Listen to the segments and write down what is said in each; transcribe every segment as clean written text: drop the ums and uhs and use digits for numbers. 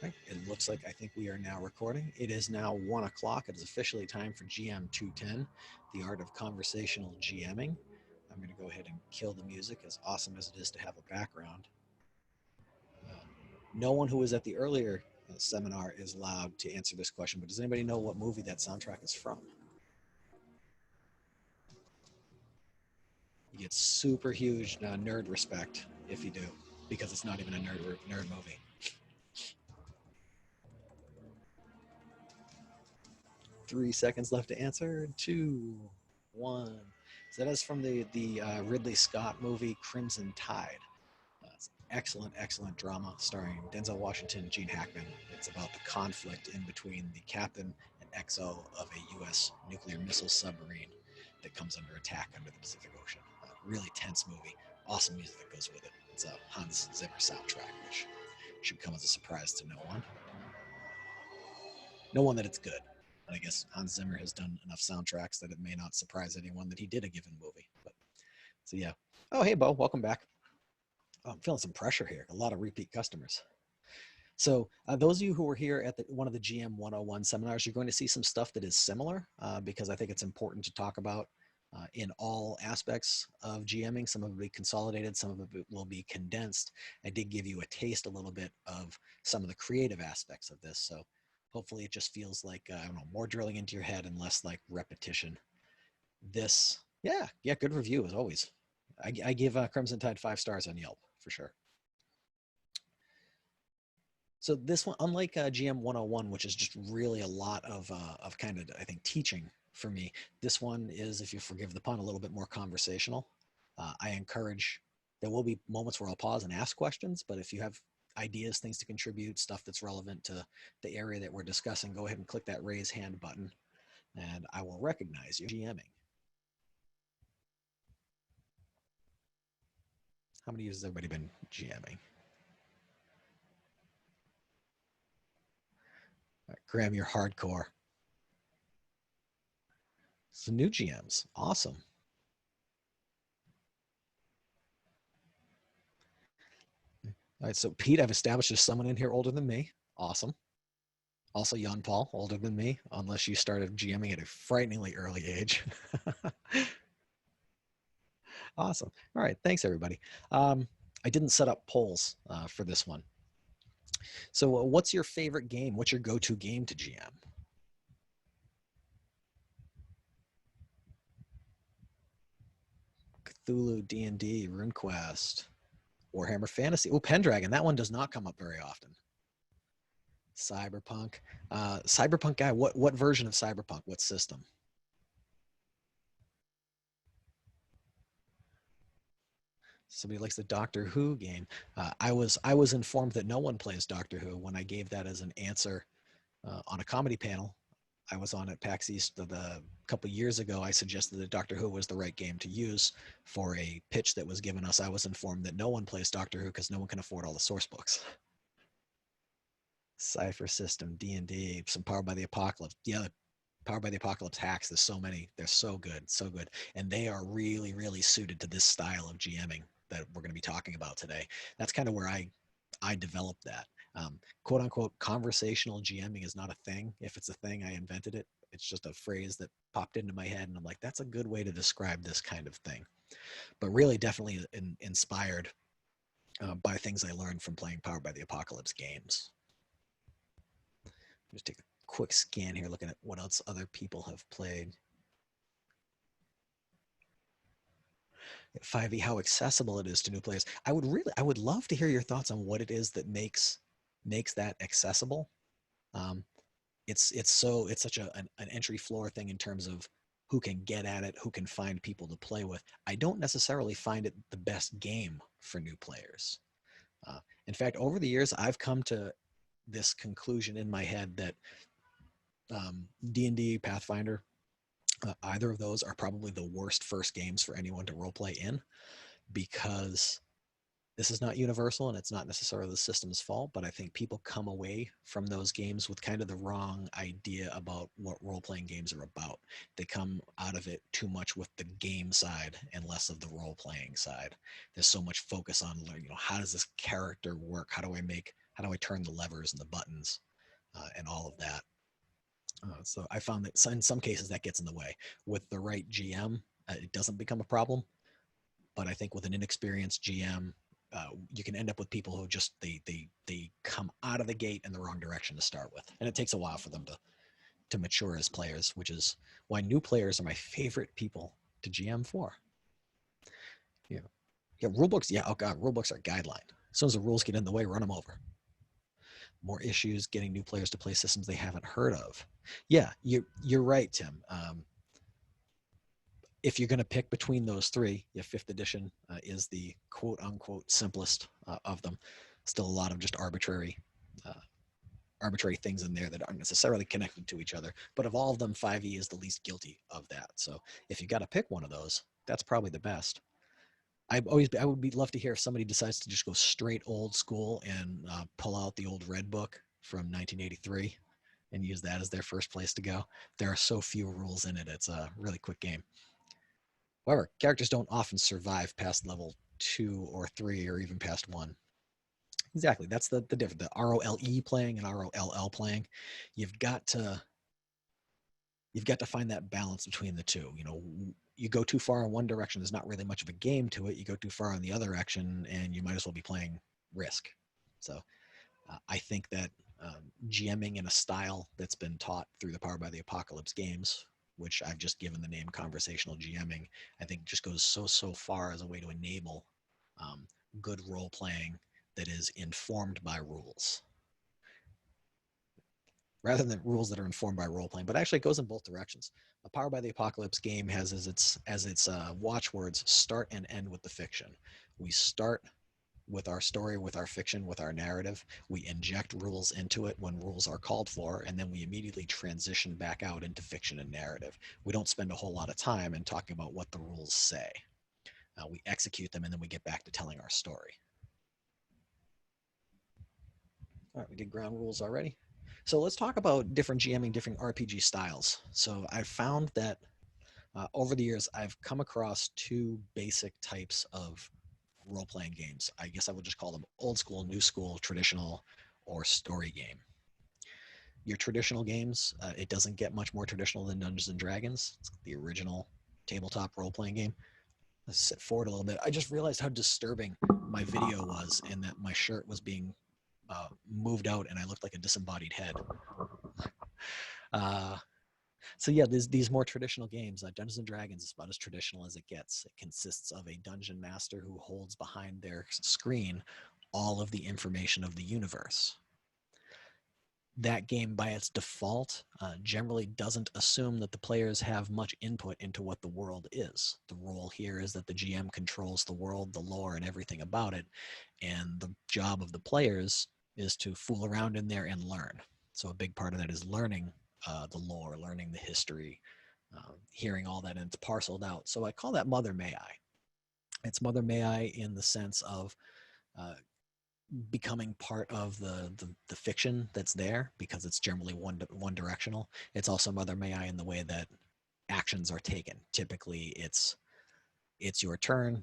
Right. It looks like I think we are now recording. It is now 1 o'clock. It is officially time for GM210, the art of conversational GMing. I'm going to go ahead and kill the music, as awesome as it is to have a background. Uh, no one who was at the earlier seminar is allowed to answer this question, but does anybody know what movie that soundtrack is from? You get super huge nerd respect if you do, because it's not even a nerd movie. 3 seconds left to answer. Two, one. So that is from the Ridley Scott movie Crimson Tide. It's excellent, excellent drama starring Denzel Washington and Gene Hackman. It's about the conflict in between the captain and XO of a U.S. nuclear missile submarine that comes under attack under the Pacific Ocean. Really tense movie. Awesome music that goes with it. It's a Hans Zimmer soundtrack, which should come as a surprise to no one. No one that it's good. And I guess Hans Zimmer has done enough soundtracks that it may not surprise anyone that he did a given movie. But so yeah. Oh, hey, Bo, welcome back. Oh, I'm feeling some pressure here. A lot of repeat customers. So those of you who were here at one of the GM 101 seminars, you're going to see some stuff that is similar because I think it's important to talk about in all aspects of GMing. Some of it will be consolidated, some of it will be condensed. I did give you a taste a little bit of some of the creative aspects of this. So hopefully it just feels like, I don't know, more drilling into your head and less like repetition. Yeah, good review as always. I give Crimson Tide 5 stars on Yelp for sure. So this one, unlike GM 101, which is just really a lot of kind of, I think, teaching for me, this one is, if you forgive the pun, a little bit more conversational. I encourage, there will be moments where I'll pause and ask questions, but if you have ideas, things to contribute, stuff that's relevant to the area that we're discussing, go ahead and click that raise hand button and I will recognize you. GMing. How many years has everybody been GMing? Right, Graham, you're hardcore. So new GMs, awesome. All right, so Pete, I've established there's someone in here older than me. Awesome. Also, Jan Paul, older than me, unless you started GMing at a frighteningly early age. Awesome. All right, thanks everybody. I didn't set up polls for this one. So, what's your favorite game? What's your go-to game to GM? Cthulhu, D&D, RuneQuest, Warhammer Fantasy. Oh, Pendragon. That one does not come up very often. Cyberpunk. Cyberpunk guy. What version of Cyberpunk? What system? Somebody likes the Doctor Who game. I was informed that no one plays Doctor Who when I gave that as an answer on a comedy panel. I was on at PAX East a couple years ago. I suggested that Doctor Who was the right game to use for a pitch that was given us. I was informed that no one plays Doctor Who because no one can afford all the source books. Cipher System, D&D, some Powered by the Apocalypse. Yeah, Powered by the Apocalypse hacks. There's so many. They're so good, so good. And they are really, really suited to this style of GMing that we're going to be talking about today. That's kind of where I developed that. Quote unquote, conversational GMing is not a thing. If it's a thing, I invented it. It's just a phrase that popped into my head, and I'm like, that's a good way to describe this kind of thing. But really, definitely inspired by things I learned from playing Powered by the Apocalypse games. Just take a quick scan here, looking at what else other people have played. 5e, how accessible it is to new players. I would love to hear your thoughts on what it is that makes that accessible. Um, it's such an entry floor thing in terms of who can get at it, who can find people to play with. I don't necessarily find it the best game for new players. In fact, over the years, I've come to this conclusion in my head that D&D, Pathfinder, either of those are probably the worst first games for anyone to roleplay in, because This is not universal, and it's not necessarily the system's fault, but I think people come away from those games with kind of the wrong idea about what role-playing games are about. They come out of it too much with the game side and less of the role-playing side. There's so much focus on, how does this character work? How do I turn the levers and the buttons and all of that? So I found that in some cases that gets in the way. With the right GM, it doesn't become a problem. But I think with an inexperienced GM, you can end up with people who just they come out of the gate in the wrong direction to start with, and it takes a while for them to mature as players, which is why new players are my favorite people to GM for. Yeah, yeah, rulebooks. Yeah, oh god, rulebooks are a guideline. As soon as the rules get in the way, run them over. More issues getting new players to play systems they haven't heard of. Yeah, you're right, Tim. If you're going to pick between those three, yeah, fifth edition is the quote unquote simplest of them. Still a lot of just uh, arbitrary things in there that aren't necessarily connected to each other. But of all of them, 5e is the least guilty of that. So if you got to pick one of those, that's probably the best. I would be love to hear if somebody decides to just go straight old school and pull out the old red book from 1983 and use that as their first place to go. There are so few rules in it. It's a really quick game. However, characters don't often survive past level 2 or 3 or even past 1. Exactly. That's the difference. The ROLE playing and ROLL playing. You've got to find that balance between the two. You go too far in one direction, there's not really much of a game to it. You go too far in the other direction, and you might as well be playing Risk. So I think that GMing in a style that's been taught through the Power by the Apocalypse games, which I've just given the name conversational GMing, I think just goes so far as a way to enable good role playing that is informed by rules rather than rules that are informed by role playing. But actually, it goes in both directions. A Power by the Apocalypse game has as its watchwords start and end with the fiction. We start with our story, with our fiction, with our narrative. We inject rules into it when rules are called for, and then we immediately transition back out into fiction and narrative. We don't spend a whole lot of time in talking about what the rules say. We execute them, and then we get back to telling our story. All right, we did ground rules already. So let's talk about different GMing, different RPG styles. So I've found that over the years, I've come across two basic types of role-playing games. I guess I would just call them old school, new school, traditional, or story game. Your traditional games, it doesn't get much more traditional than Dungeons and Dragons. It's the original tabletop role-playing game. Let's sit forward a little bit. I just realized how disturbing my video was, and that my shirt was being moved out, and I looked like a disembodied head. So yeah, there's these more traditional games. Dungeons and Dragons is about as traditional as it gets. It consists of a dungeon master who holds behind their screen all of the information of the universe. That game, by its default, generally doesn't assume that the players have much input into what the world is. The role here is that the GM controls the world, the lore, and everything about it, and the job of the players is to fool around in there and learn. So a big part of that is learning the lore, learning the history, hearing all that, and it's parceled out. So I call that Mother May I. It's Mother May I in the sense of becoming part of the fiction that's there, because it's generally one directional. It's also Mother May I in the way that actions are taken. Typically, it's your turn.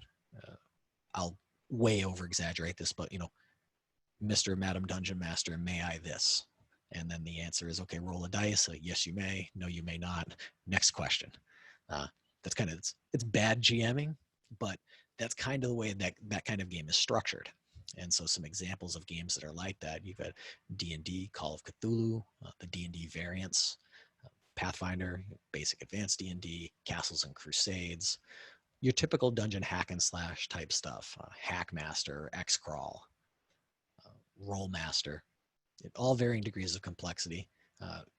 I'll way over exaggerate this, but Mr. or Madam Dungeon Master, may I this? And then the answer is, okay, roll a dice. Yes, you may. No, you may not. Next question. That's kind of, it's bad GMing, but that's kind of the way that kind of game is structured. And so some examples of games that are like that, you've got D&D, Call of Cthulhu, the D&D variants, Pathfinder, basic advanced D&D, Castles and Crusades, your typical dungeon hack and slash type stuff, Hackmaster, X-Crawl, Rollmaster, all varying degrees of complexity.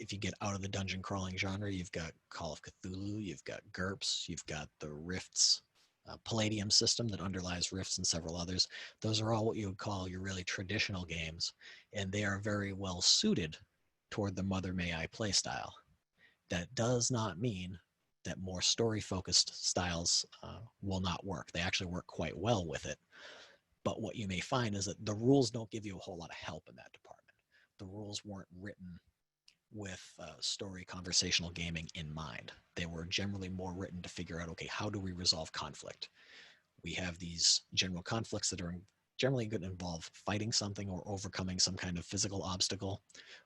If you get out of the dungeon crawling genre, you've got Call of Cthulhu, you've got GURPS, you've got the Rifts Palladium system that underlies Rifts and several others. Those are all what you would call your really traditional games, and they are very well suited toward the Mother May I play style. That does not mean that more story-focused styles will not work. They actually work quite well with it. But what you may find is that the rules don't give you a whole lot of help in that department. The rules weren't written with story conversational gaming in mind. They were generally more written to figure out, okay, how do we resolve conflict? We have these general conflicts that are generally going to involve fighting something or overcoming some kind of physical obstacle.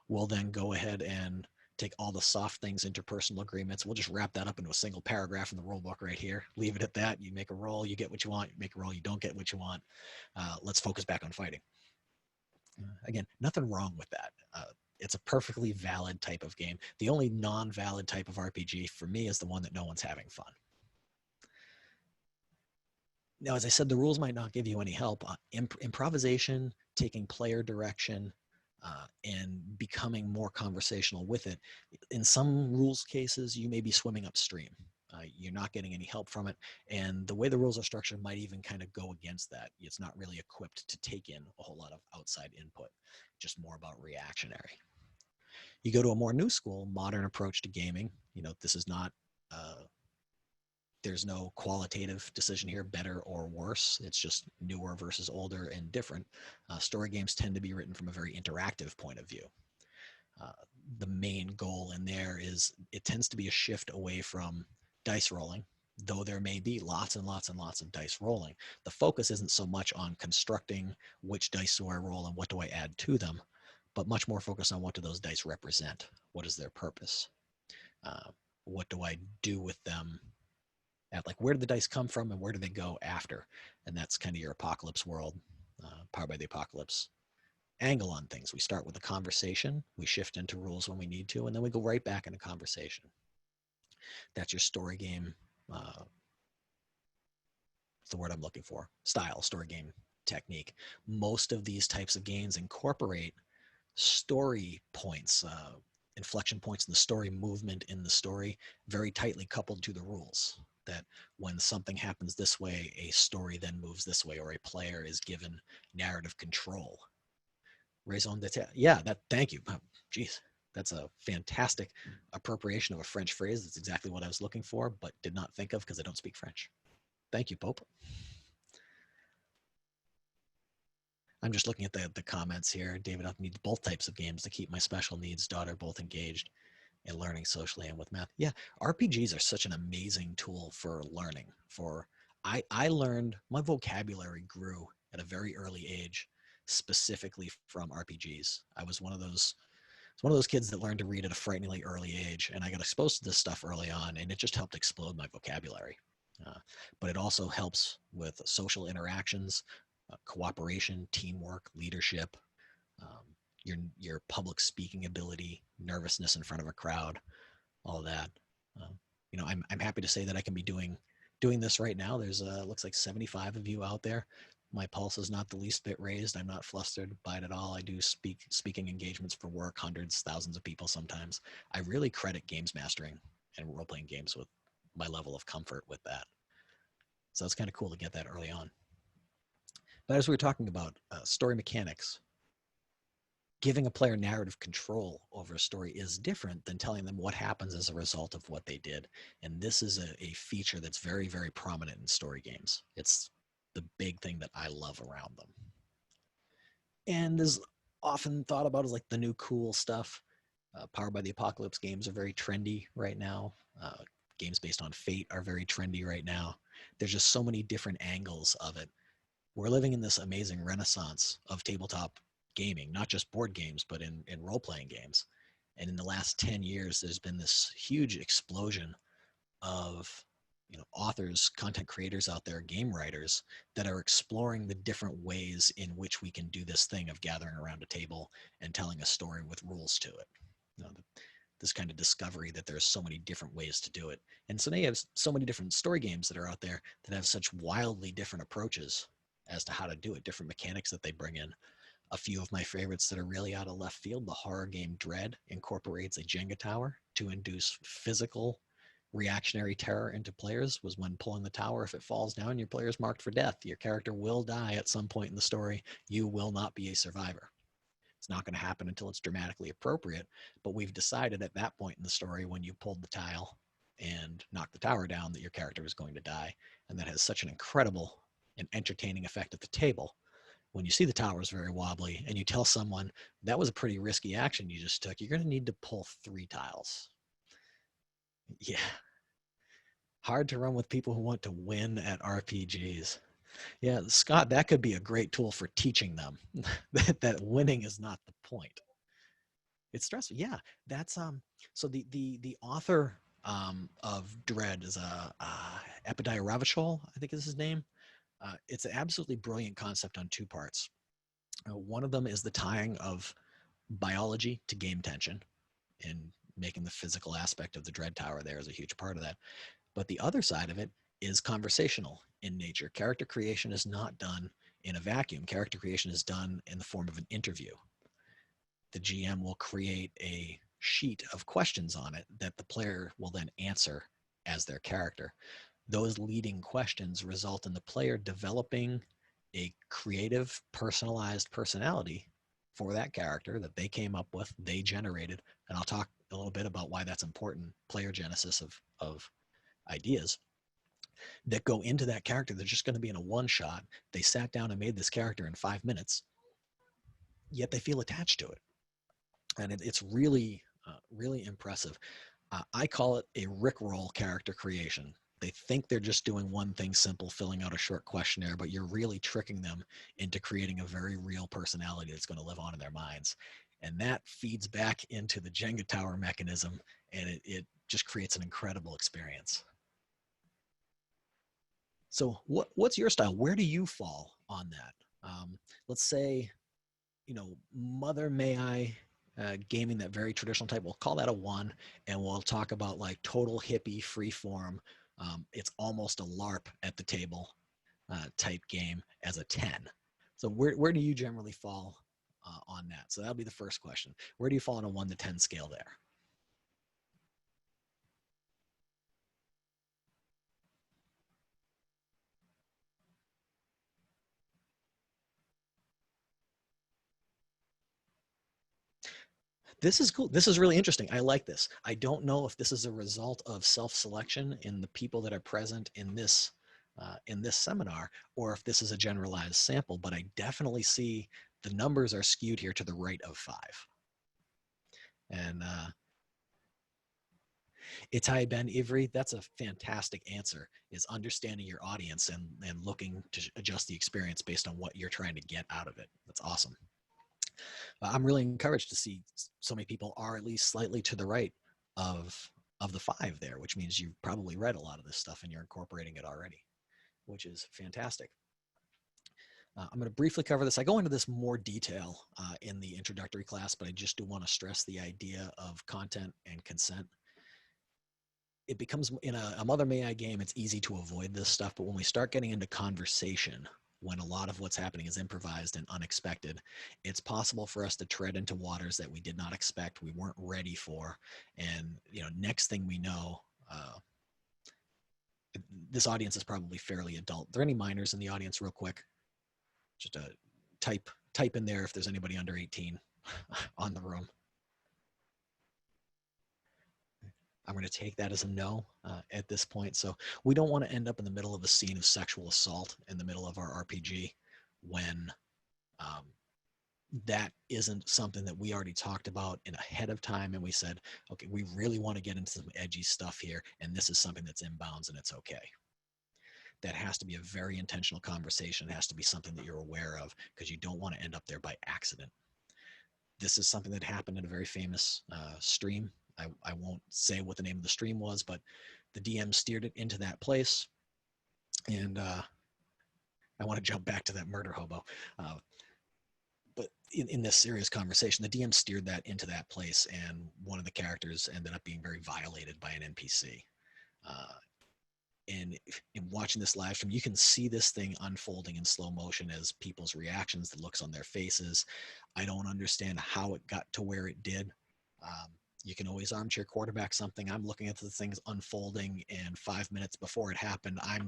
We'll then go ahead and take all the soft things, interpersonal agreements. We'll just wrap that up into a single paragraph in the rule book right here. Leave it at that. You make a roll, you get what you want. You make a roll, you don't get what you want. Let's focus back on fighting. Again, nothing wrong with that. It's a perfectly valid type of game. The only non-valid type of RPG for me is the one that no one's having fun. Now, as I said, the rules might not give you any help. Improvisation, taking player direction, and becoming more conversational with it. In some rules cases, you may be swimming upstream. You're not getting any help from it. And the way the rules are structured might even kind of go against that. It's not really equipped to take in a whole lot of outside input, just more about reactionary. You go to a more new school, modern approach to gaming. This is not, there's no qualitative decision here, better or worse. It's just newer versus older and different. Story games tend to be written from a very interactive point of view. The main goal in there is it tends to be a shift away from dice rolling, though there may be lots and lots and lots of dice rolling. The focus isn't so much on constructing which dice do I roll and what do I add to them, but much more focused on what do those dice represent? What is their purpose? What do I do with them? Where do the dice come from and where do they go after? And that's kind of your apocalypse world, Powered by the Apocalypse angle on things. We start with a conversation, we shift into rules when we need to, and then we go right back into conversation. That's your story game. What's the word I'm looking for? Style, story game technique. Most of these types of games incorporate story points, inflection points in the story, movement in the story, very tightly coupled to the rules. That when something happens this way, a story then moves this way, or a player is given narrative control. Raison d'etre. Yeah, thank you. Geez, that's a fantastic appropriation of a French phrase. That's exactly what I was looking for, but did not think of because I don't speak French. Thank you, Pope. I'm just looking at the comments here. David, I need both types of games to keep my special needs daughter both engaged in learning socially and with math. Yeah, RPGs are such an amazing tool for learning. I learned, my vocabulary grew at a very early age, specifically from RPGs. I was one of those kids that learned to read at a frighteningly early age, and I got exposed to this stuff early on, and it just helped explode my vocabulary. But it also helps with social interactions, cooperation, teamwork, leadership, um, your public speaking ability, nervousness in front of a crowd, all that. I'm happy to say that I can be doing this right now. There's looks like 75 of you out there. My pulse is not the least bit raised. I'm not flustered by it at all. I do speaking engagements for work, hundreds, thousands of people sometimes. I really credit games mastering and role-playing games with my level of comfort with that. So it's kind of cool to get that early on. But as we were talking about story mechanics, giving a player narrative control over a story is different than telling them what happens as a result of what they did. And this is a feature that's very, very prominent in story games. It's the big thing that I love around them. And is often thought about as like the new cool stuff. Powered by the Apocalypse games are very trendy right now. Games based on fate are very trendy right now. There's just so many different angles of it. We're living in this amazing renaissance of tabletop gaming, not just board games, but in role-playing games. And in the last 10 years, there's been this huge explosion of authors, content creators out there, game writers that are exploring the different ways in which we can do this thing of gathering around a table and telling a story with rules to it. This kind of discovery that there's so many different ways to do it. And so now you have so many different story games that are out there that have such wildly different approaches as to how to do it, different mechanics that they bring in. A few of my favorites that are really out of left field, the horror game Dread incorporates a Jenga tower to induce physical reactionary terror into players. Was when pulling the tower, if it falls down, your player is marked for death. Your character will die at some point in the story. You will not be a survivor. It's not going to happen until it's dramatically appropriate, but we've decided at that point in the story when you pulled the tile and knocked the tower down that your character is going to die, and that has such an incredible and entertaining effect at the table when you see the tower is very wobbly and you tell someone that was a pretty risky action you just took, you're going to need to pull 3 tiles. Yeah. Hard to run with people who want to win at RPGs. Yeah, Scott, that could be a great tool for teaching them that winning is not the point. It's stressful. Yeah, that's so the author of Dread is Epidiah Ravachol, I think is his name. It's an absolutely brilliant concept on 2 parts. One of them is the tying of biology to game tension, and making the physical aspect of the Dread Tower there is a huge part of that. But the other side of it is conversational in nature. Character creation is not done in a vacuum. Character creation is done in the form of an interview. The GM will create a sheet of questions on it that the player will then answer as their character. Those leading questions result in the player developing a creative, personalized personality for that character that they came up with, they generated. And I'll talk a little bit about why that's important, player genesis of ideas that go into that character. They're just going to be in a one shot. They sat down and made this character in 5 minutes, yet they feel attached to it. And it's really, really impressive. I call it a Rickroll character creation. They think they're just doing one thing simple, filling out a short questionnaire, but you're really tricking them into creating a very real personality that's going to live on in their minds. And that feeds back into the Jenga tower mechanism, and it just creates an incredible experience. So what's your style? Where do you fall on that? Let's say, Mother May I gaming, that very traditional type, we'll call that a 1, and we'll talk about like total hippie free form. It's almost a LARP at the table type game as a 10. So where do you generally fall on that? So that'll be the first question. Where do you fall on a 1 to 10 scale there? This is cool. This is really interesting. I like this. I don't know if this is a result of self-selection in the people that are present in this seminar, or if this is a generalized sample. But I definitely see the numbers are skewed here to the right of 5. And Itai Ben Ivry, that's a fantastic answer. Is understanding your audience and looking to adjust the experience based on what you're trying to get out of it. That's awesome. I'm really encouraged to see so many people are at least slightly to the right of the 5 there, which means you've probably read a lot of this stuff and you're incorporating it already, which is fantastic. I'm going to briefly cover this. I go into this more detail in the introductory class, but I just do want to stress the idea of content and consent. It becomes, in a Mother May I game, it's easy to avoid this stuff, but when we start getting into conversation, when a lot of what's happening is improvised and unexpected, it's possible for us to tread into waters that we did not expect, we weren't ready for. And, next thing we know, this audience is probably fairly adult. Are there any minors in the audience real quick? Just type in there if there's anybody under 18 on the room. I'm going to take that as a no at this point. So we don't want to end up in the middle of a scene of sexual assault in the middle of our RPG when that isn't something that we already talked about in ahead of time. And we said, okay, we really want to get into some edgy stuff here. And this is something that's inbounds and it's okay. That has to be a very intentional conversation. It has to be something that you're aware of because you don't want to end up there by accident. This is something that happened in a very famous stream. I won't say what the name of the stream was, but the DM steered it into that place. And I want to jump back to that murder hobo. But in this serious conversation, the DM steered that into that place, and one of the characters ended up being very violated by an NPC. And in watching this live stream, you can see this thing unfolding in slow motion as people's reactions, the looks on their faces. I don't understand how it got to where it did. You can always armchair quarterback something. I'm looking at the things unfolding, and 5 minutes before it happened, I'm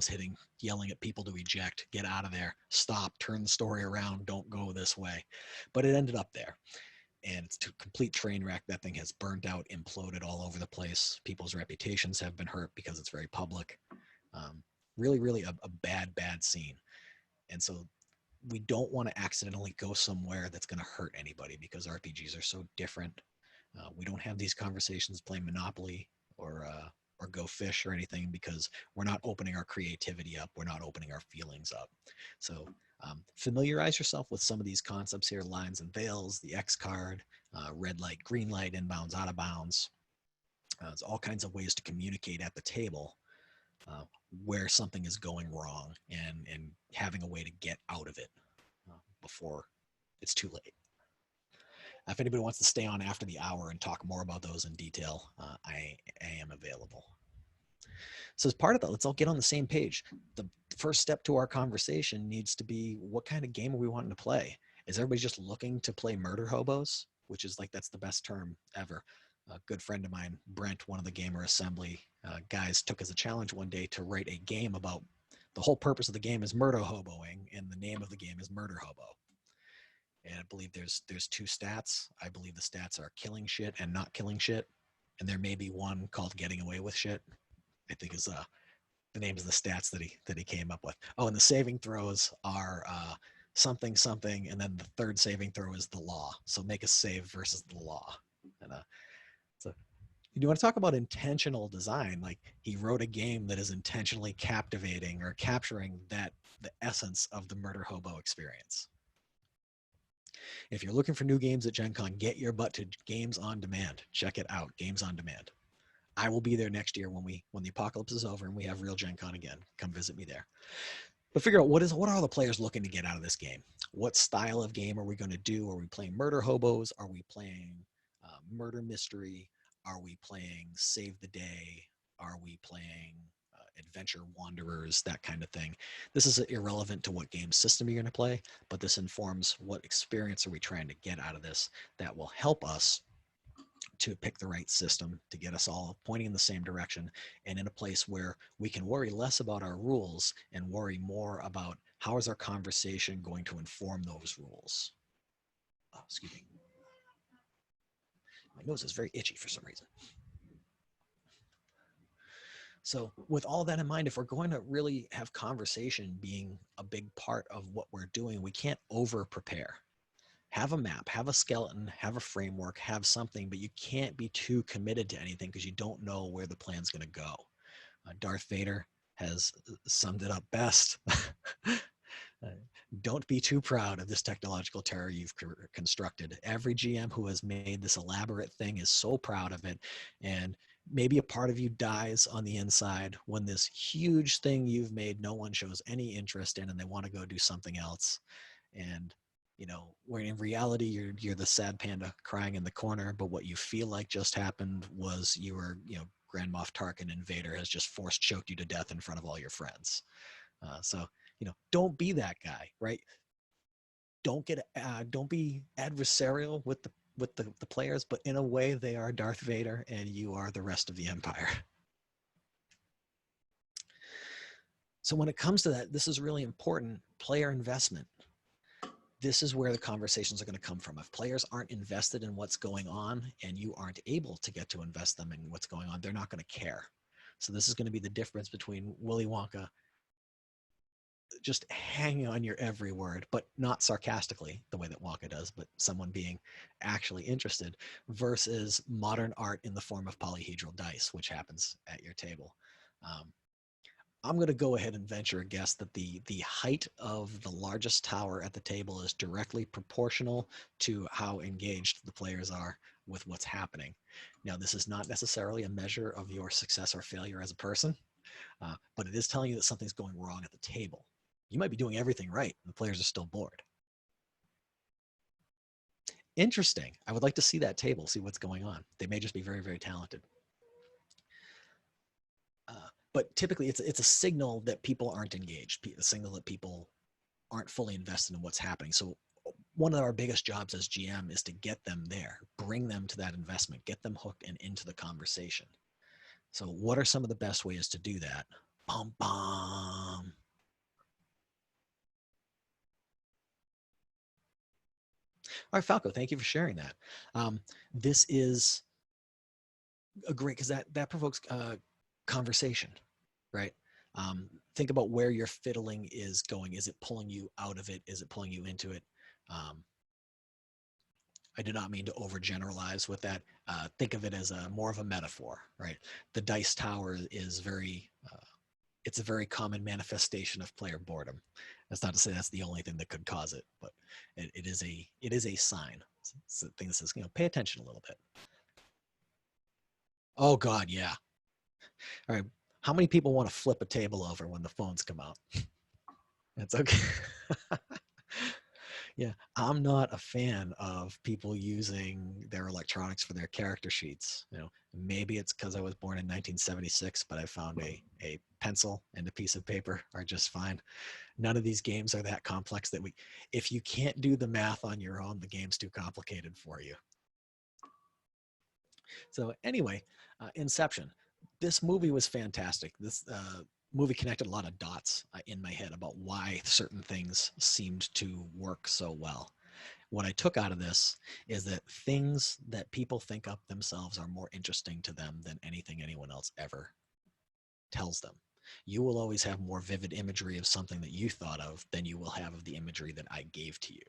yelling at people to eject, get out of there, stop, turn the story around, don't go this way. But it ended up there. And it's a complete train wreck. That thing has burnt out, imploded all over the place. People's reputations have been hurt because it's very public. Really, really a bad scene. And so we don't want to accidentally go somewhere that's going to hurt anybody because RPGs are so different. We don't have these conversations playing Monopoly or Go Fish or anything because we're not opening our creativity up. We're not opening our feelings up. So familiarize yourself with some of these concepts here: lines and veils, the X card, red light, green light, inbounds, out of bounds. There's all kinds of ways to communicate at the table where something is going wrong and having a way to get out of it before it's too late. If anybody wants to stay on after the hour and talk more about those in detail, I am available. So as part of that, let's all get on the same page. The first step to our conversation needs to be, what kind of game are we wanting to play? Is everybody just looking to play murder hobos, which is like, that's the best term ever. A good friend of mine, Brent, one of the Gamer Assembly guys, took as a challenge one day to write a game about the whole purpose of the game is murder hoboing, and the name of the game is Murder Hobo. And I believe there's two stats. I believe the stats are killing shit and not killing shit, and there may be one called getting away with shit, I think is the names of the stats that he came up with. Oh, and the saving throws are something something, and then the third saving throw is the law. So make a save versus the law. And so you want to talk about intentional design? Like, he wrote a game that is intentionally captivating or capturing the essence of the murder hobo experience. If you're looking for new games at Gencon, get your butt to Games on Demand. Check it out, Games on Demand. I will be there next year when the apocalypse is over and we have real Gen Con again. Come visit me there. But figure out what are the players looking to get out of this game? What style of game are we going to do? Are we playing murder hobos? Are we playing murder mystery? Are we playing save the day? Are we playing adventure wanderers? That kind of thing. This is irrelevant to what game system you're going to play, but this informs what experience are we trying to get out of this that will help us to pick the right system to get us all pointing in the same direction and in a place where we can worry less about our rules and worry more about how is our conversation going to inform those rules. Oh, excuse me. My nose is very itchy for some reason. So with all that in mind, if we're going to really have conversation being a big part of what we're doing, we can't over prepare. Have a map, have a skeleton, have a framework, have something, but you can't be too committed to anything because you don't know where the plan's going to go. Darth Vader has summed it up best. Don't be too proud of this technological terror you've constructed. Every GM who has made this elaborate thing is so proud of it. And maybe a part of you dies on the inside when this huge thing you've made, no one shows any interest in, and they want to go do something else. And where in reality you're the sad panda crying in the corner, but what you feel like just happened was you were, Grand Moff Tarkin and Vader has just force choked you to death in front of all your friends. So don't be that guy, right? Don't be adversarial with the players, but in a way they are Darth Vader and you are the rest of the Empire. So when it comes to that, this is really important. Player investment. This is where the conversations are going to come from. If players aren't invested in what's going on and you aren't able to get to invest them in what's going on, they're not going to care. So this is going to be the difference between Willy Wonka just hanging on your every word, but not sarcastically the way that Wonka does, but someone being actually interested, versus modern art in the form of polyhedral dice, which happens at your table. I'm going to go ahead and venture a guess that the height of the largest tower at the table is directly proportional to how engaged the players are with what's happening. Now, this is not necessarily a measure of your success or failure as a person, but it is telling you that something's going wrong at the table. You might be doing everything right, and the players are still bored. Interesting. I would like to see that table, see what's going on. They may just be very, very talented. But typically it's a signal that people aren't engaged, a signal that people aren't fully invested in what's happening. So one of our biggest jobs as GM is to get them there, bring them to that investment, get them hooked and into the conversation. So what are some of the best ways to do that? Bum, bum. All right, Falco, thank you for sharing that. This is a great, because that provokes conversation, right? Think about where your fiddling is going. Is it pulling you out of it? Is it pulling you into it? Um, I do not mean to overgeneralize with that. Think of it as more of a metaphor, right? The dice tower is it's a very common manifestation of player boredom. That's not to say that's the only thing that could cause it, but it is a sign. It's a thing that says, pay attention a little bit. Oh God, yeah. All right. How many people want to flip a table over when the phones come out? That's okay. Yeah, I'm not a fan of people using their electronics for their character sheets. Maybe it's because I was born in 1976, but I found a pencil and a piece of paper are just fine. None of these games are that complex that if you can't do the math on your own, the game's too complicated for you. So anyway, Inception. This movie was fantastic. This movie connected a lot of dots in my head about why certain things seemed to work so well. What I took out of this is that things that people think up themselves are more interesting to them than anything anyone else ever tells them. You will always have more vivid imagery of something that you thought of than you will have of the imagery that I gave to you.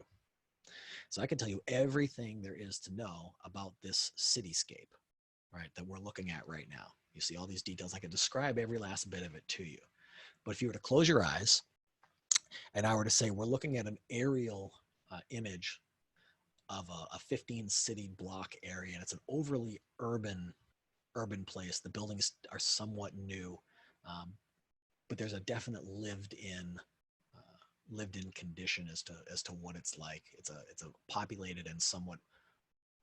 So I can tell you everything there is to know about this cityscape, right, that we're looking at right now. You see all these details. I can describe every last bit of it to you. But if you were to close your eyes and I were to say we're looking at an aerial image of a 15 city block area, and it's an overly urban place. The buildings are somewhat new, but there's a definite lived in condition as to what it's like. It's a populated and somewhat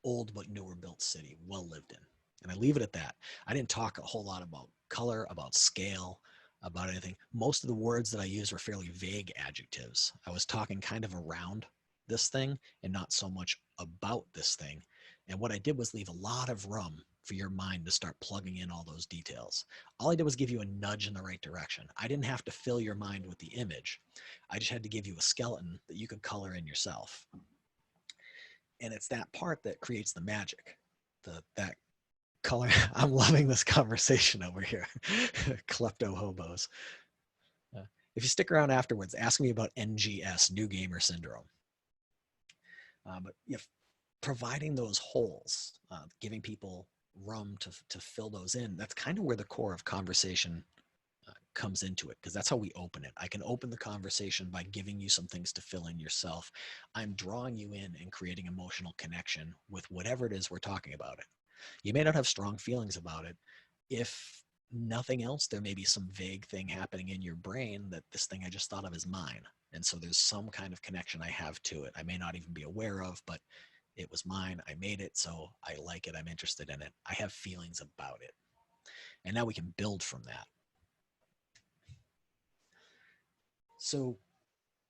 old but newer built city, well lived in. And I leave it at that. I didn't talk a whole lot about color, about scale, about anything. Most of the words that I used were fairly vague adjectives. I was talking kind of around this thing and not so much about this thing. And what I did was leave a lot of room for your mind to start plugging in all those details. All I did was give you a nudge in the right direction. I didn't have to fill your mind with the image. I just had to give you a skeleton that you could color in yourself. And it's that part that creates the magic. That color. I'm loving this conversation over here. Klepto hobos. If you stick around afterwards, ask me about NGS, New Gamer Syndrome. But providing those holes, giving people room to fill those in, that's kind of where the core of conversation comes into it, because that's how we open it. I can open the conversation by giving you some things to fill in yourself. I'm drawing you in and creating emotional connection with whatever it is we're talking about it. You may not have strong feelings about it. If nothing else, there may be some vague thing happening in your brain that this thing I just thought of is mine. And so there's some kind of connection I have to it. I may not even be aware of, but it was mine. I made it, so I like it. I'm interested in it. I have feelings about it. And now we can build from that. So,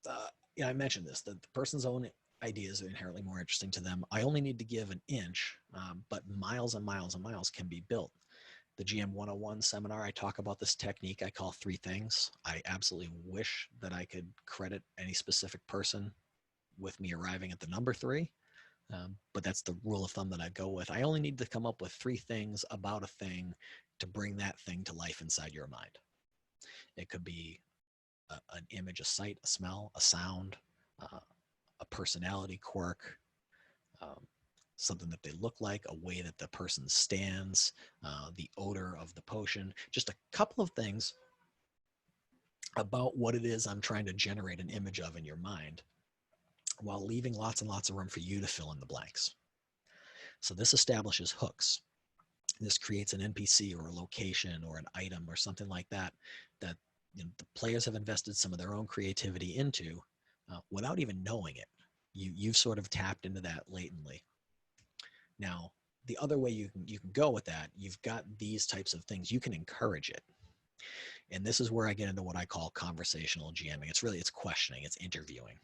I mentioned this, that the person's own ideas are inherently more interesting to them. I only need to give an inch, but miles and miles and miles can be built. The GM101 seminar, I talk about this technique I call 3 things. I absolutely wish that I could credit any specific person with me arriving at the number 3, but that's the rule of thumb that I go with. I only need to come up with 3 things about a thing to bring that thing to life inside your mind. It could be an image, a sight, a smell, a sound, a personality quirk, something that they look like, a way that the person stands, the odor of the potion, just a couple of things about what it is I'm trying to generate an image of in your mind, while leaving lots and lots of room for you to fill in the blanks. So this establishes hooks. This creates an NPC or a location or an item or something like that that the players have invested some of their own creativity into without even knowing it. You've sort of tapped into that latently. Now, the other way you can go with that, you've got these types of things. You can encourage it. And this is where I get into what I call conversational GMing. It's questioning, it's interviewing.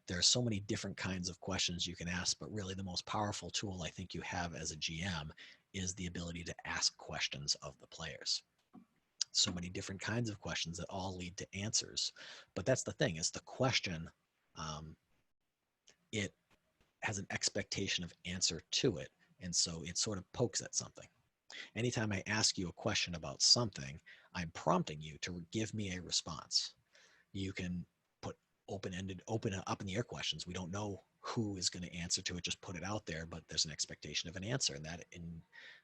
There are so many different kinds of questions you can ask, but really the most powerful tool I think you have as a GM is the ability to ask questions of the players. So many different kinds of questions that all lead to answers. But that's the thing, is the question, it has an expectation of answer to it. And so it sort of pokes at something. Anytime I ask you a question about something, I'm prompting you to give me a response. You can put open-ended, open up in the air questions. We don't know who is going to answer to it, just put it out there, but there's an expectation of an answer, and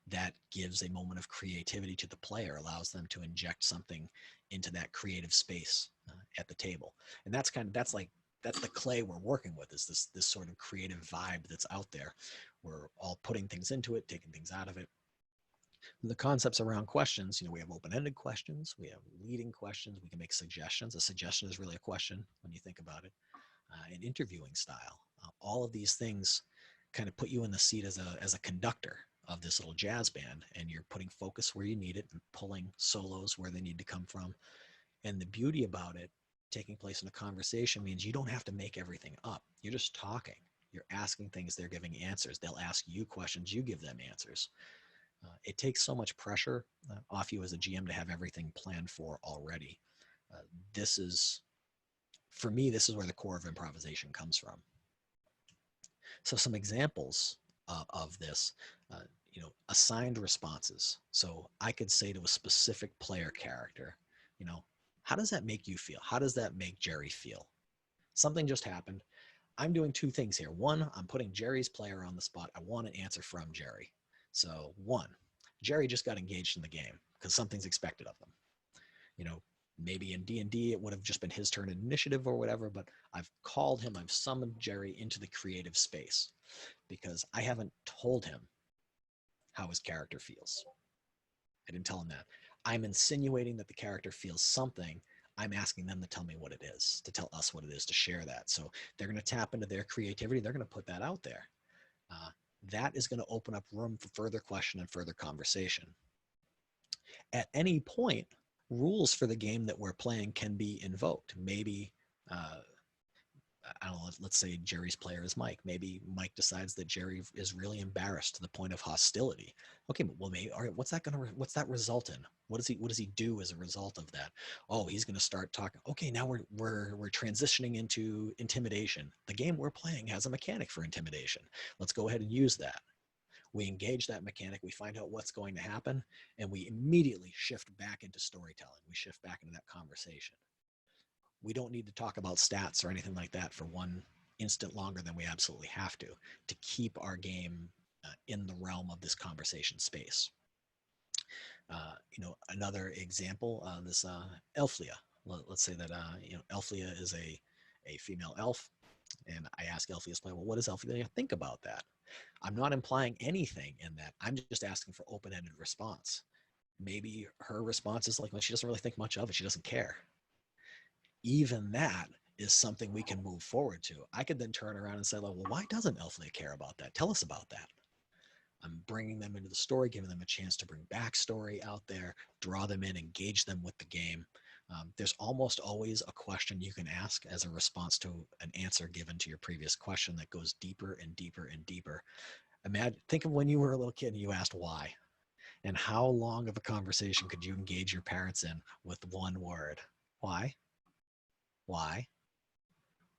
that gives a moment of creativity to the player, allows them to inject something into that creative space at the table. And that's the clay we're working with, is this sort of creative vibe that's out there. We're all putting things into it, taking things out of it. The concepts around questions, we have open-ended questions, we have leading questions, we can make suggestions. A suggestion is really a question when you think about it. An interviewing style. All of these things kind of put you in the seat as a conductor of this little jazz band, and you're putting focus where you need it and pulling solos where they need to come from. And the beauty about it, taking place in a conversation, means you don't have to make everything up. You're just talking. You're asking things, they're giving answers. They'll ask you questions, you give them answers. It takes so much pressure off you as a GM to have everything planned for already. This is, for me, this is where the core of improvisation comes from. So some examples of this, assigned responses. So I could say to a specific player character, how does that make you feel? How does that make Jerry feel? Something just happened. I'm doing two things here. One, I'm putting Jerry's player on the spot. I want an answer from Jerry. So one, Jerry just got engaged in the game because something's expected of them. Maybe in D&D it would have just been his turn in initiative or whatever, but I've called him, I've summoned Jerry into the creative space because I haven't told him how his character feels. I didn't tell him that. I'm insinuating that the character feels something. I'm asking them to tell me what it is, to tell us what it is, to share that. So they're going to tap into their creativity. They're going to put that out there. That is going to open up room for further question and further conversation. At any point, rules for the game that we're playing can be invoked. Maybe, I don't know, let's say Jerry's player is Mike. Maybe Mike decides that Jerry is really embarrassed to the point of hostility. Okay, well, maybe, all right, what's that result in? What does he do as a result of that? Oh, he's going to start talking. Okay, now we're transitioning into intimidation. The game we're playing has a mechanic for intimidation. Let's go ahead and use that. We engage that mechanic, we find out what's going to happen, and we immediately shift back into storytelling. We shift back into that conversation. We don't need to talk about stats or anything like that for one instant longer than we absolutely have to keep our game in the realm of this conversation space. Another example, this Elflia. Let's say that Elflia is a female elf, and I ask Elflia's player, well, what does Elflia think about that? I'm not implying anything in that. I'm just asking for open-ended response. Maybe her response is like, well, she doesn't really think much of it. She doesn't care. Even that is something we can move forward to. I could then turn around and say, well, why doesn't Elflia care about that? Tell us about that. I'm bringing them into the story, giving them a chance to bring backstory out there, draw them in, engage them with the game. There's almost always a question you can ask as a response to an answer given to your previous question that goes deeper and deeper and deeper. Think of when you were a little kid and you asked why, and how long of a conversation could you engage your parents in with one word? Why? Why?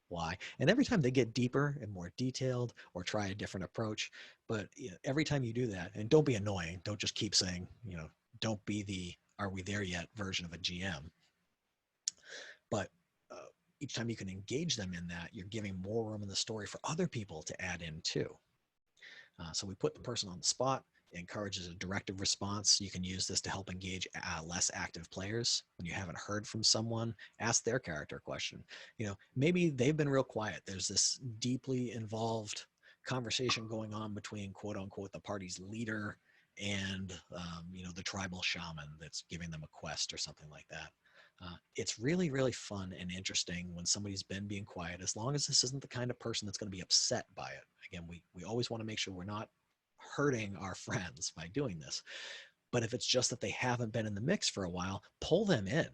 Why? And every time they get deeper and more detailed or try a different approach, but every time you do that, and don't be annoying, don't just keep saying, don't be the "are we there yet" version of a GM. But each time you can engage them in that, you're giving more room in the story for other people to add in too. So we put the person on the spot. It encourages a directive response. You can use this to help engage less active players. When you haven't heard from someone, ask their character a question. Maybe they've been real quiet. There's this deeply involved conversation going on between, quote unquote, the party's leader and the tribal shaman that's giving them a quest or something like that. It's really, really fun and interesting when somebody's been being quiet, as long as this isn't the kind of person that's going to be upset by it. Again, we always want to make sure we're not hurting our friends by doing this. But if it's just that they haven't been in the mix for a while, pull them in,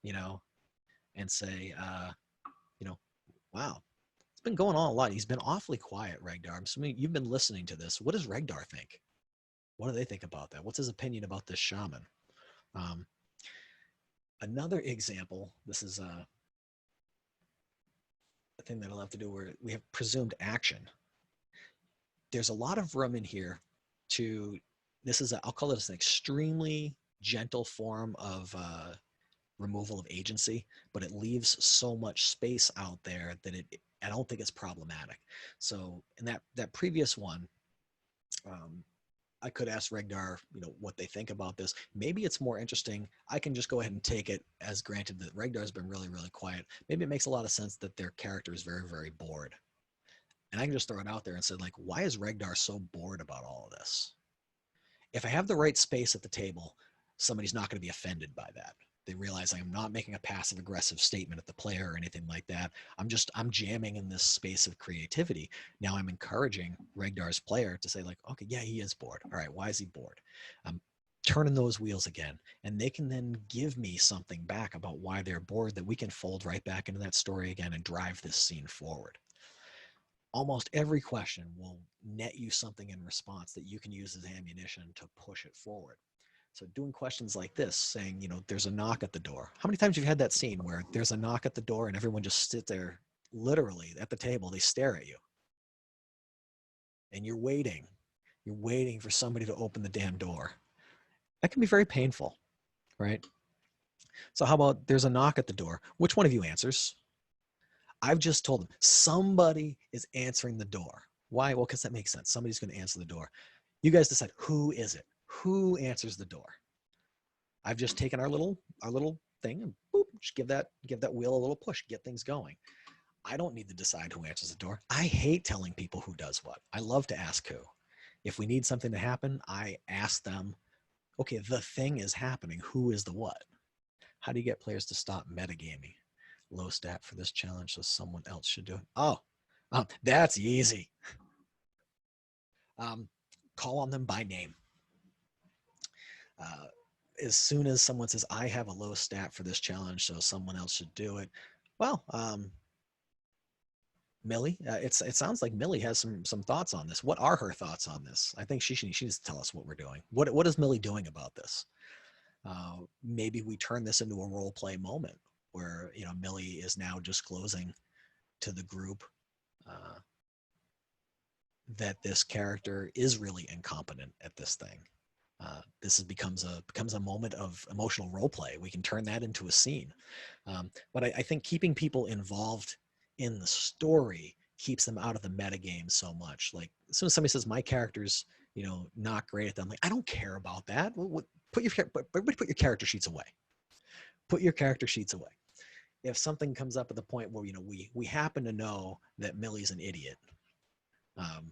and say, wow, it's been going on a lot. He's been awfully quiet, Regdar. I'm assuming you've been listening to this. What does Regdar think? What do they think about that? What's his opinion about this shaman? Another example, this is a thing that I'll have to do where we have presumed action. There's a lot of room in here to this is, I'll call this an extremely gentle form of removal of agency, but it leaves so much space out there that I don't think it's problematic. So in that previous one, um, I could ask Regdar, what they think about this. Maybe it's more interesting. I can just go ahead and take it as granted that Regdar's been really, really quiet. Maybe it makes a lot of sense that their character is very, very bored. And I can just throw it out there and say, like, why is Regdar so bored about all of this? If I have the right space at the table, somebody's not going to be offended by that. They realize I'm not making a passive aggressive statement at the player or anything like that. I'm jamming in this space of creativity. Now I'm encouraging Regdar's player to say, like, okay, yeah, he is bored. All right, why is he bored? I'm turning those wheels again. And they can then give me something back about why they're bored that we can fold right back into that story again and drive this scene forward. Almost every question will net you something in response that you can use as ammunition to push it forward. So doing questions like this, saying, there's a knock at the door. How many times have you had that scene where there's a knock at the door and everyone just sit there literally at the table, they stare at you and you're waiting for somebody to open the damn door. That can be very painful, right? So how about there's a knock at the door? Which one of you answers? I've just told them somebody is answering the door. Why? Well, because that makes sense. Somebody's going to answer the door. You guys decide, who is it? Who answers the door? I've just taken our little thing and boop, just give that wheel a little push, get things going. I don't need to decide who answers the door. I hate telling people who does what. I love to ask who. If we need something to happen, I ask them, okay, the thing is happening. Who is the what? How do you get players to stop metagaming? Low stat for this challenge, so someone else should do it. Oh, that's easy. Call on them by name. As soon as someone says, I have a low stat for this challenge, so someone else should do it. Well, Millie, it sounds like Millie has some thoughts on this. What are her thoughts on this? I think she needs to tell us what we're doing. What is Millie doing about this? Maybe we turn this into a role play moment where Millie is now disclosing to the group that this character is really incompetent at this thing. This becomes a moment of emotional role play. We can turn that into a scene. But I think keeping people involved in the story keeps them out of the metagame so much. Like as soon as somebody says my character's not great at that, I'm like, I don't care about that. Put your character sheets away. Put your character sheets away. If something comes up at the point where we happen to know that Millie's an idiot, and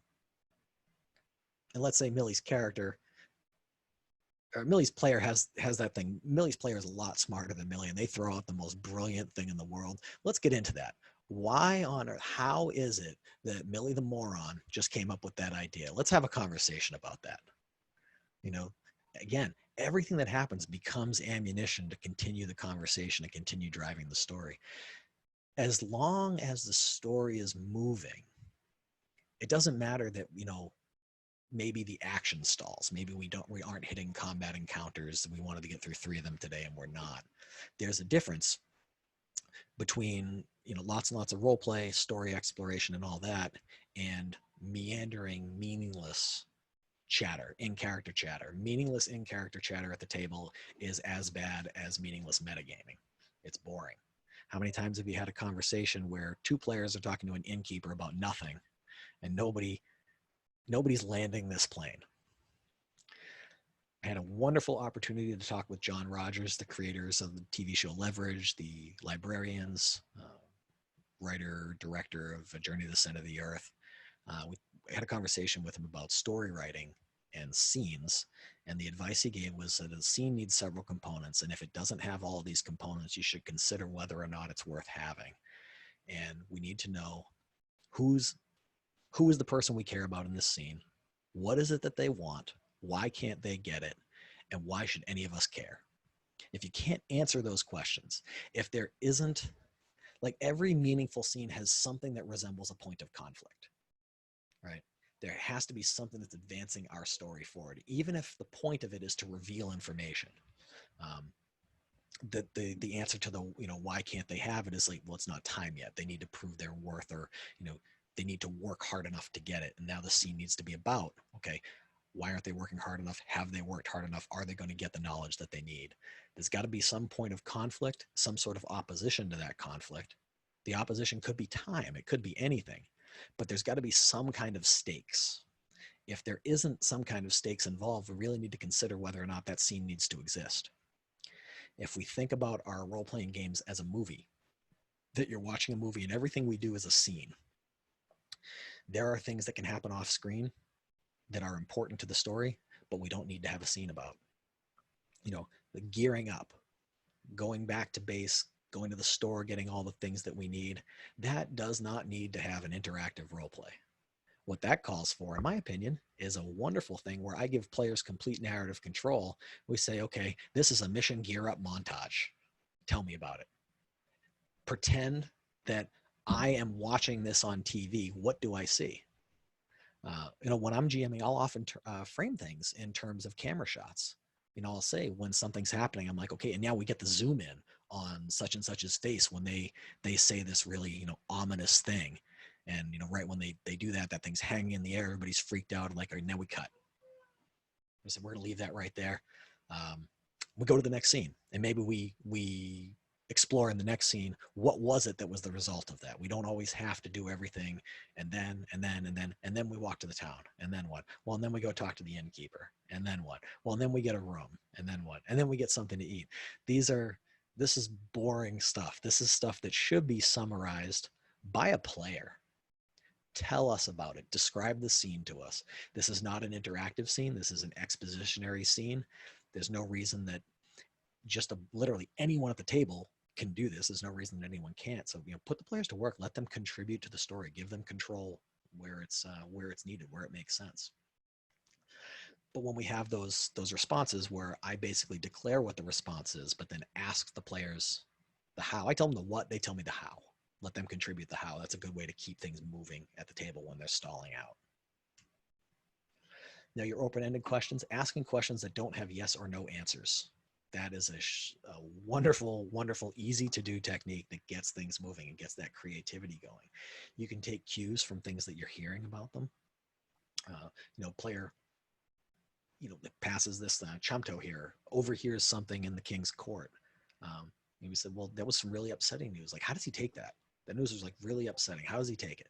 let's say Millie's character or Millie's player has that thing. Millie's player is a lot smarter than Millie, and they throw out the most brilliant thing in the world. Let's get into that. Why on earth? How is it that Millie the moron just came up with that idea? Let's have a conversation about that. Again, everything that happens becomes ammunition to continue the conversation and continue driving the story. As long as the story is moving, it doesn't matter that maybe the action stalls. Maybe we aren't hitting combat encounters. We wanted to get through 3 of them today and we're not. There's a difference between lots and lots of role play, story exploration, and all that, and meandering, meaningless chatter, in-character chatter. Meaningless in-character chatter at the table is as bad as meaningless metagaming. It's boring. How many times have you had a conversation where 2 players are talking to an innkeeper about nothing and nobody's landing this plane? I had a wonderful opportunity to talk with John Rogers, the creators of the TV show Leverage, the librarians, writer, director of A Journey to the Center of the Earth. We had a conversation with him about story writing and scenes, and the advice he gave was that a scene needs several components, and if it doesn't have all of these components, you should consider whether or not it's worth having. And we need to know who is the person we care about in this scene, what is it that they want, why can't they get it, and why should any of us care? If you can't answer those questions, if there isn't, like, every meaningful scene has something that resembles a point of conflict, right? There has to be something that's advancing our story forward, even if the point of it is to reveal information. That the answer to the why can't they have it is like, well, it's not time yet. They need to prove their worth, or they need to work hard enough to get it. And now the scene needs to be about, okay, Why aren't they working hard enough? Have they worked hard enough? Are they going to get the knowledge that they need? There's got to be some point of conflict, some sort of opposition to that conflict. The opposition could be time, it could be anything, but there's got to be some kind of stakes. If there isn't some kind of stakes involved, we really need to consider whether or not that scene needs to exist. If we think about our role-playing games as a movie, that you're watching a movie and everything we do is a scene, there are things that can happen off screen that are important to the story, but we don't need to have a scene about. The gearing up, going back to base, going to the store, getting all the things that we need, that does not need to have an interactive role play. What that calls for, in my opinion, is a wonderful thing where I give players complete narrative control. We say, okay, this is a mission gear up montage. Tell me about it. Pretend that I am watching this on TV. What do I see? When I'm GMing, I'll often frame things in terms of camera shots. I'll say when something's happening, I'm like, okay, and now we get the zoom in on such and such's face when they say this really ominous thing, and right when they do that, that thing's hanging in the air, everybody's freaked out, and like, all right, now we cut. I said we're gonna leave that right there. We go to the next scene, and maybe we explore in the next scene what was it that was the result of that. We don't always have to do everything, and then we walk to the town, and then what? Well, and then we go talk to the innkeeper, and then what? Well, and then we get a room, and then what? And then we get something to eat. This is boring stuff. This is stuff that should be summarized by a player. Tell us about it. Describe the scene to us. This is not an interactive scene. This is an expositionary scene. There's no reason that just literally anyone at the table can do this. There's no reason that anyone can't. So put the players to work. Let them contribute to the story. Give them control where it's needed, where it makes sense. But when we have those responses where I basically declare what the response is, but then ask the players the how. I tell them the what, they tell me the how. Let them contribute the how. That's a good way to keep things moving at the table when they're stalling out. Now, your open-ended questions, asking questions that don't have yes or no answers. That is a wonderful, wonderful, easy to do technique that gets things moving and gets that creativity going. You can take cues from things that you're hearing about them. Player, that passes this Chamto here, overhears something in the king's court. And we said, well, that was some really upsetting news. Like, how does he take that? That news was like really upsetting. How does he take it?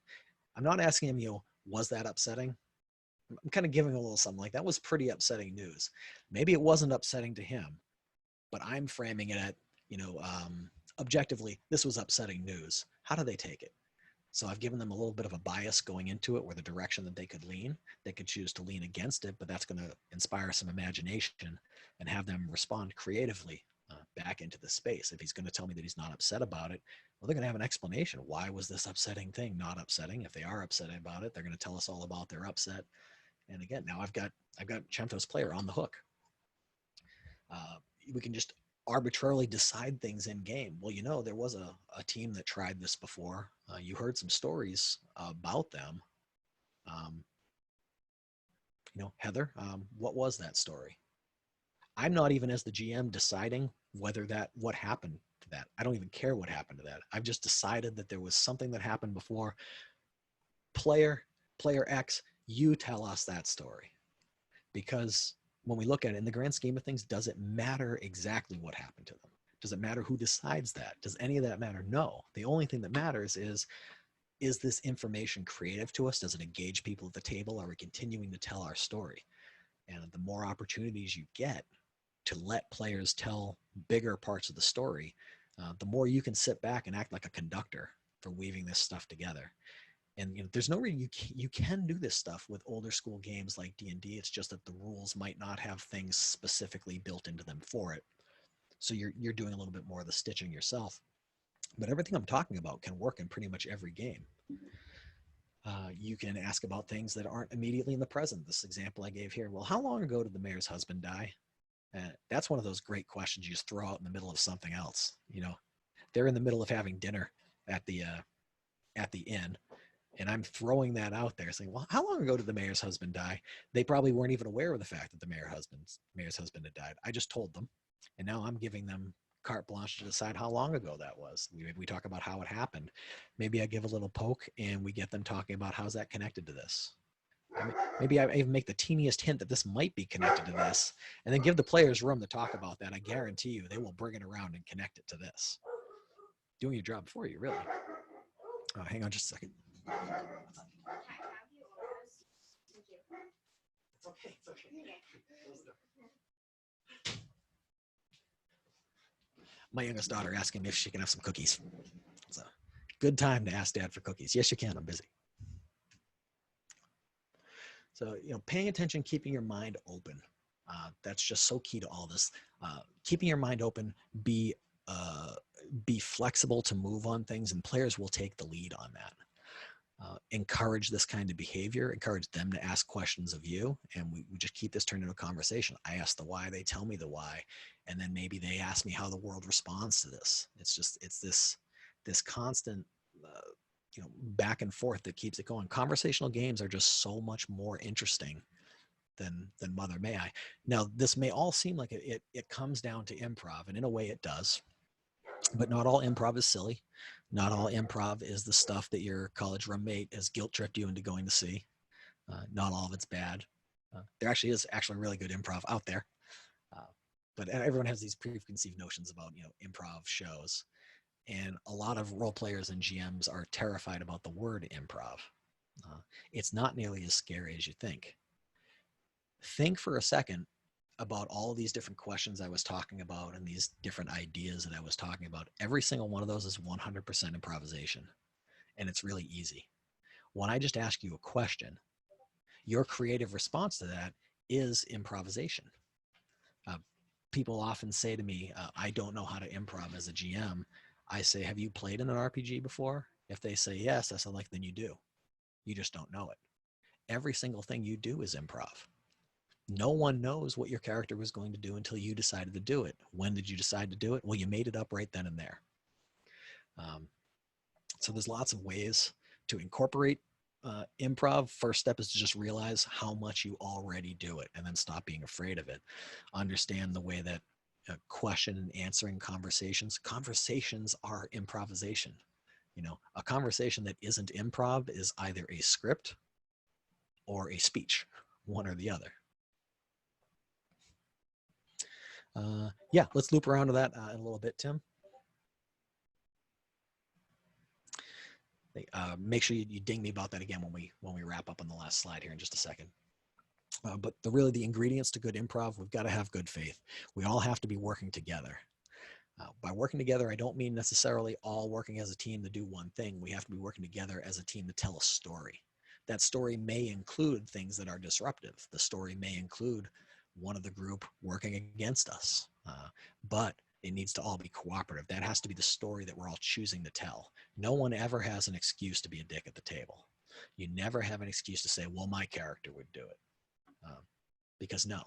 I'm not asking him, was that upsetting? I'm kind of giving a little something like that was pretty upsetting news. Maybe it wasn't upsetting to him, but I'm framing it at, objectively, this was upsetting news. How do they take it? So I've given them a little bit of a bias going into it where the direction that they could lean, they could choose to lean against it, but that's going to inspire some imagination and have them respond creatively back into the space. If he's going to tell me that he's not upset about it, well, they're going to have an explanation. Why was this upsetting thing not upsetting? If they are upset about it, they're going to tell us all about their upset. And again, now I've got Chemto's player on the hook. We can just arbitrarily decide things in game. Well, there was a team that tried this before. You heard some stories about them. Heather, what was that story? I'm not even, as the GM, deciding what happened to that. I don't even care what happened to that. I've just decided that there was something that happened before. Player X, you tell us that story. Because when we look at it in the grand scheme of things, does it matter exactly what happened to them? Does it matter who decides that? Does any of that matter? No. The only thing that matters is this information creative to us? Does it engage people at the table? Are we continuing to tell our story? And the more opportunities you get to let players tell bigger parts of the story, the more you can sit back and act like a conductor for weaving this stuff together. And there's no reason you can do this stuff with older school games like D&D. It's just that the rules might not have things specifically built into them for it. So you're doing a little bit more of the stitching yourself. But everything I'm talking about can work in pretty much every game. You can ask about things that aren't immediately in the present. This example I gave here. Well, how long ago did the mayor's husband die? That's one of those great questions you just throw out in the middle of something else. They're in the middle of having dinner at the inn. And I'm throwing that out there saying, well, how long ago did the mayor's husband die? They probably weren't even aware of the fact that the mayor's husband had died. I just told them. And now I'm giving them carte blanche to decide how long ago that was. We talk about how it happened. Maybe I give a little poke and we get them talking about how's that connected to this. Maybe I even make the teeniest hint that this might be connected to this, and then give the players room to talk about that. I guarantee you they will bring it around and connect it to this. Doing your job for you, really. Hang on just a second. It's okay. It's okay. My youngest daughter asking me if she can have some cookies. It's a good time to ask Dad for cookies. Yes, you can. I'm busy. So, paying attention, keeping your mind open. That's just so key to all this. Keeping your mind open, be flexible to move on things, and players will take the lead on that. Encourage this kind of behavior, encourage them to ask questions of you, and we just keep this turned into a conversation. I ask the why, they tell me the why, and then maybe they ask me how the world responds to this. It's this constant back and forth that keeps it going. Conversational games are just so much more interesting than Mother May I. Now, this may all seem like it comes down to improv, and in a way it does, but not all improv is silly. Not all improv is the stuff that your college roommate has guilt tripped you into going to see. Not all of it's bad. There actually is really good improv out there, but everyone has these preconceived notions about improv shows, and a lot of role players and GMs are terrified about the word improv. It's not nearly as scary as you think. Think for a second about all of these different questions I was talking about and these different ideas that I was talking about. Every single one of those is 100% improvisation, and it's really easy. When I just ask you a question, your creative response to that is improvisation. People often say to me, I don't know how to improv as a GM. I say, have you played in an RPG before? If they say yes, I say, like, then you do. You just don't know it. Every single thing you do is improv. No one knows what your character was going to do until you decided to do it. When did you decide to do it? Well, you made it up right then and there. So there's lots of ways to incorporate improv. First step is to just realize how much you already do it, and then stop being afraid of it. Understand the way that question and answering conversations are improvisation. A conversation that isn't improv is either a script or a speech, one or the other. Yeah, let's loop around to that in a little bit, Tim. Make sure you ding me about that again when we wrap up on the last slide here in just a second. But the ingredients to good improv, we've got to have good faith. We all have to be working together. By working together, I don't mean necessarily all working as a team to do one thing. We have to be working together as a team to tell a story. That story may include things that are disruptive. The story may include one of the group working against us, but it needs to all be cooperative. That has to be the story that we're all choosing to tell. No one ever has an excuse to be a dick at the table. You never have an excuse to say, well, my character would do it. Because no,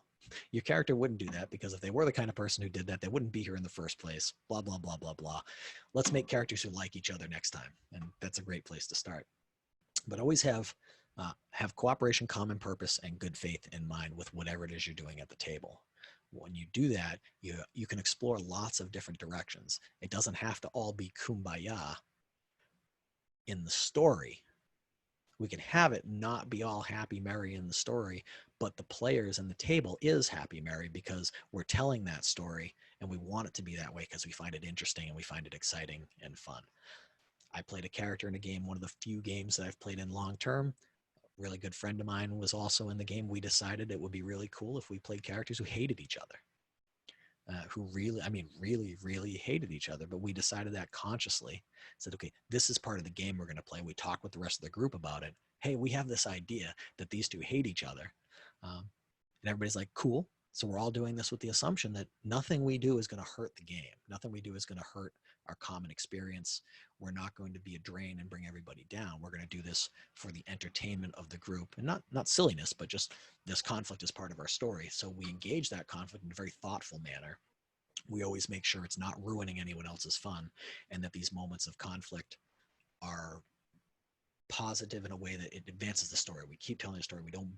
your character wouldn't do that, because if they were the kind of person who did that, they wouldn't be here in the first place, blah, blah, blah, blah, blah. Let's make characters who like each other next time. And that's a great place to start. But always have cooperation, common purpose, and good faith in mind with whatever it is you're doing at the table. When you do that, you can explore lots of different directions. It doesn't have to all be kumbaya in the story. We can have it not be all happy, merry in the story, but the players and the table is happy, merry, because we're telling that story, and we want it to be that way because we find it interesting and we find it exciting and fun. I played a character in a game, one of the few games that I've played in long term. A really good friend of mine was also in the game. We decided it would be really cool if we played characters who hated each other. Who really hated each other, but we decided that consciously. Said, okay, this is part of the game we're going to play. We talked with the rest of the group about it. Hey, we have this idea that these two hate each other. And everybody's like, cool. So we're all doing this with the assumption that nothing we do is going to hurt the game. Nothing we do is going to hurt our common experience. We're not going to be a drain and bring everybody down. We're going to do this for the entertainment of the group, and not silliness, but just this conflict is part of our story. So we engage that conflict in a very thoughtful manner. We always make sure it's not ruining anyone else's fun, and that these moments of conflict are positive in a way that it advances the story. We keep telling the story. We don't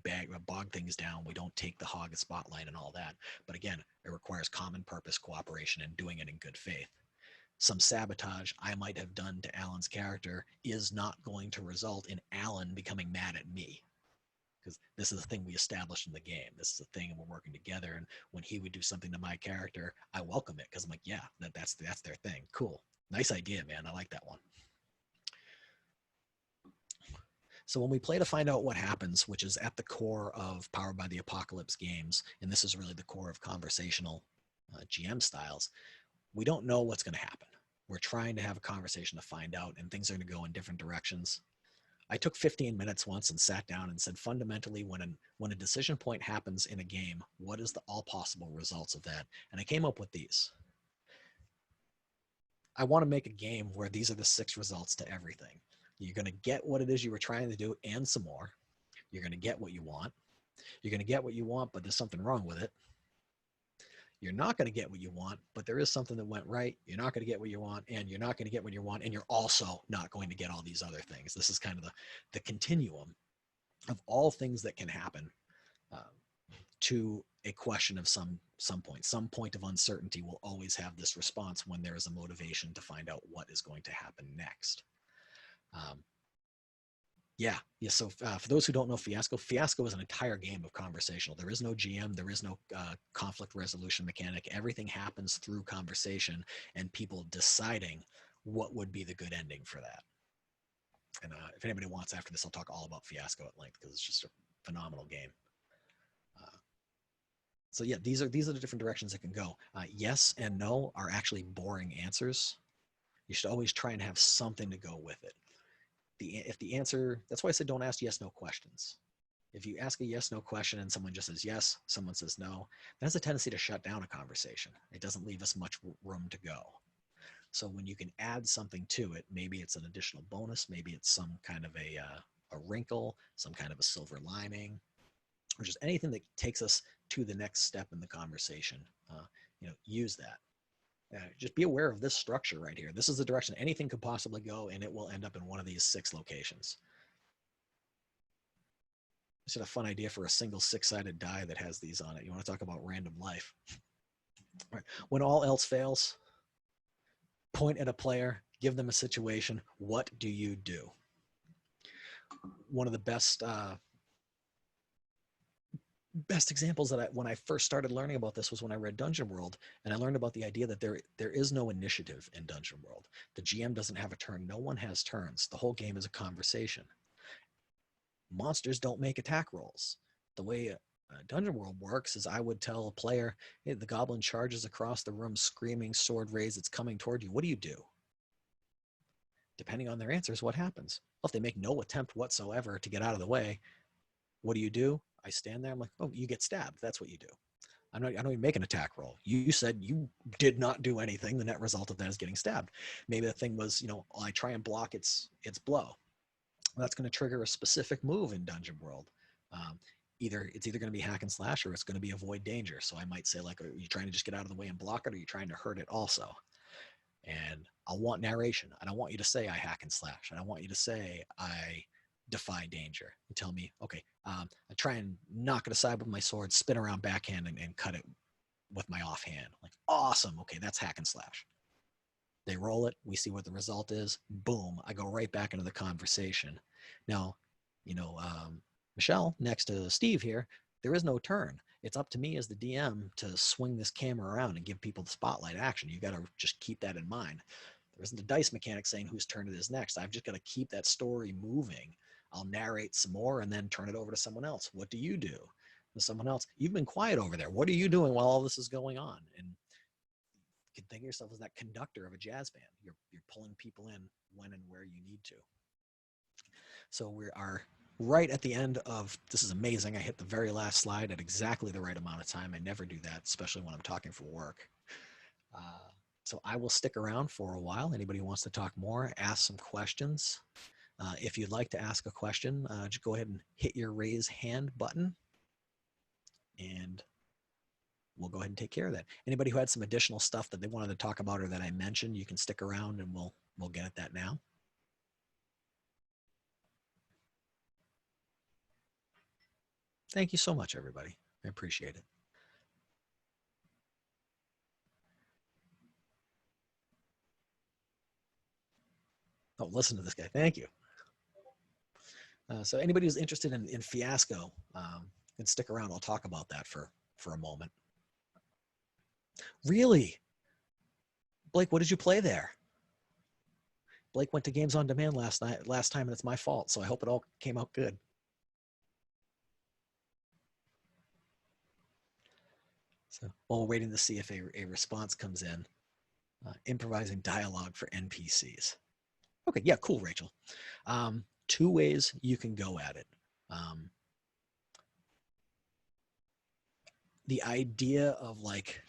bog things down. We don't take the hog spotlight and all that. But again, it requires common purpose, cooperation, and doing it in good faith. Some sabotage I might have done to Alan's character is not going to result in Alan becoming mad at me. because this is the thing we established in the game. This is the thing, and we're working together. And when he would do something to my character, I welcome it because I'm like, yeah, that's their thing. Cool, nice idea, man. I like that one. So when we play to find out what happens, which is at the core of Powered by the Apocalypse games, and this is really the core of conversational GM styles, we don't know what's going to happen. We're trying to have a conversation to find out, and things are going to go in different directions. I took 15 minutes once and sat down and said, fundamentally, when a decision point happens in a game, what is the all possible results of that? And I came up with these. I want to make a game where these are the 6 results to everything. You're going to get what it is you were trying to do and some more. You're going to get what you want. You're going to get what you want, but there's something wrong with it. You're not going to get what you want, but there is something that went right. You're not going to get what you want, and you're not going to get what you want, and you're also not going to get all these other things. This is kind of the continuum of all things that can happen to a question of some point. Some point of uncertainty will always have this response when there is a motivation to find out what is going to happen next. So for those who don't know Fiasco is an entire game of conversational. There is no GM, there is no conflict resolution mechanic. Everything happens through conversation and people deciding what would be the good ending for that. And if anybody wants after this, I'll talk all about Fiasco at length because it's just a phenomenal game. So yeah, these are the different directions it can go. Yes and no are actually boring answers. You should always try and have something to go with it. If the answer, that's why I said don't ask yes, no questions. If you ask a yes, no question and someone just says yes, someone says no, that has a tendency to shut down a conversation. It doesn't leave us much room to go. So when you can add something to it, maybe it's an additional bonus, maybe it's some kind of a wrinkle, some kind of a silver lining, or just anything that takes us to the next step in the conversation, use that. Just be aware of this structure right here. This is the direction anything could possibly go, and it will end up in one of these 6 locations. This is a fun idea for a single 6-sided die that has these on it. You want to talk about random life. All right. When all else fails, point at a player, give them a situation. What do you do? One of the best examples that when I first started learning about this was when I read Dungeon World, and I learned about the idea that there is no initiative in Dungeon World. The GM doesn't have a turn. No one has turns. The whole game is a conversation. Monsters don't make attack rolls. The way Dungeon World works is I would tell a player, hey, the goblin charges across the room screaming, sword raised, it's coming toward you. What do you do? Depending on their answers, what happens? Well, if they make no attempt whatsoever to get out of the way, what do? I stand there. I'm like, oh, you get stabbed. That's what you do. I don't even make an attack roll. You said you did not do anything. The net result of that is getting stabbed. Maybe the thing was, I try and block its blow. That's going to trigger a specific move in Dungeon World. It's either going to be hack and slash or it's going to be avoid danger. So I might say, like, are you trying to just get out of the way and block it, or are you trying to hurt it also? And I'll want narration. I don't want you to say I hack and slash. I don't want you to say I defy danger. You tell me, okay, I try and knock it aside with my sword, spin around backhand and cut it with my offhand. Like, awesome. Okay, that's hack and slash. They roll it. We see what the result is. Boom. I go right back into the conversation. Now, Michelle, next to Steve here, there is no turn. It's up to me as the DM to swing this camera around and give people the spotlight action. You got to just keep that in mind. There isn't a dice mechanic saying whose turn it is next. I've just got to keep that story moving. I'll narrate some more and then turn it over to someone else. What do you do? To someone else, you've been quiet over there. What are you doing while all this is going on? And you can think of yourself as that conductor of a jazz band. You're pulling people in when and where you need to. So we are right at the end of, this is amazing. I hit the very last slide at exactly the right amount of time. I never do that, especially when I'm talking for work. So I will stick around for a while. Anybody who wants to talk more, ask some questions. If you'd like to ask a question, just go ahead and hit your raise hand button and we'll go ahead and take care of that. Anybody who had some additional stuff that they wanted to talk about or that I mentioned, you can stick around and we'll get at that now. Thank you so much, everybody. I appreciate it. Oh, listen to this guy. Thank you. So anybody who's interested in Fiasco can stick around. I'll talk about that for a moment. Really? Blake, what did you play there? Blake went to Games on Demand last time, and it's my fault. So I hope it all came out good. So while we're waiting to see if a response comes in, improvising dialogue for NPCs. Okay, yeah, cool, Rachel. Two ways you can go at it. The idea of like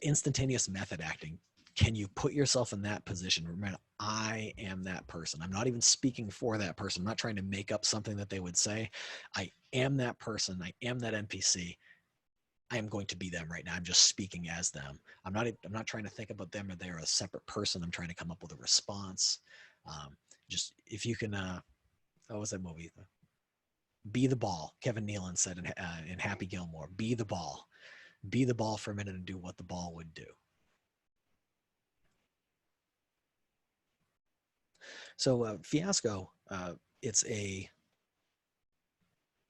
instantaneous method acting. Can you put yourself in that position? Remember, I am that person. I'm not even speaking for that person. I'm not trying to make up something that they would say. I am that person. I am that NPC. I am going to be them right now. I'm just speaking as them. I'm not trying to think about them or they're a separate person. I'm trying to come up with a response. Just if you can, what was that movie? Be the ball. Kevin Nealon said in Happy Gilmore, be the ball. Be the ball for a minute and do what the ball would do. So Fiasco, it's a